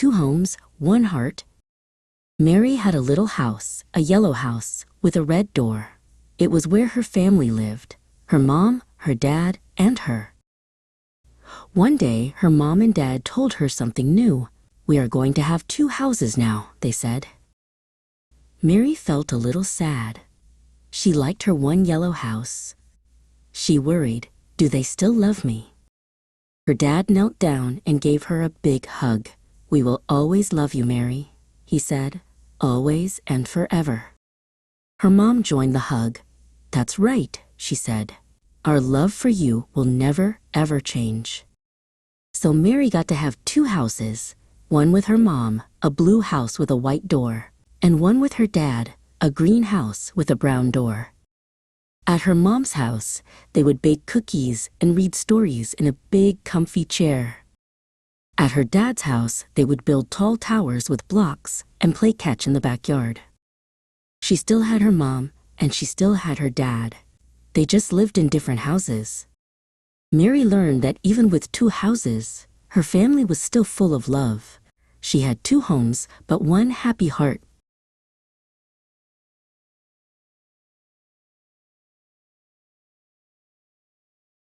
2 homes, 1 heart. Mary had a little house, a yellow house, with a red door. It was where her family lived, her mom, her dad, and her. One day, her mom and dad told her something new. "We are going to have 2 houses now," they said. Mary felt a little sad. She liked her one yellow house. She worried, "Do they still love me?" Her dad knelt down and gave her a big hug. "We will always love you, Mary," he said, "always and forever." Her mom joined the hug. "That's right," she said. "Our love for you will never, ever change." So Mary got to have 2 houses, one with her mom, a blue house with a white door, and one with her dad, a green house with a brown door. At her mom's house, they would bake cookies and read stories in a big, comfy chair. At her dad's house, they would build tall towers with blocks and play catch in the backyard. She still had her mom, and she still had her dad. They just lived in different houses. Mary learned that even with 2 houses, her family was still full of love. She had 2 homes, but 1 happy heart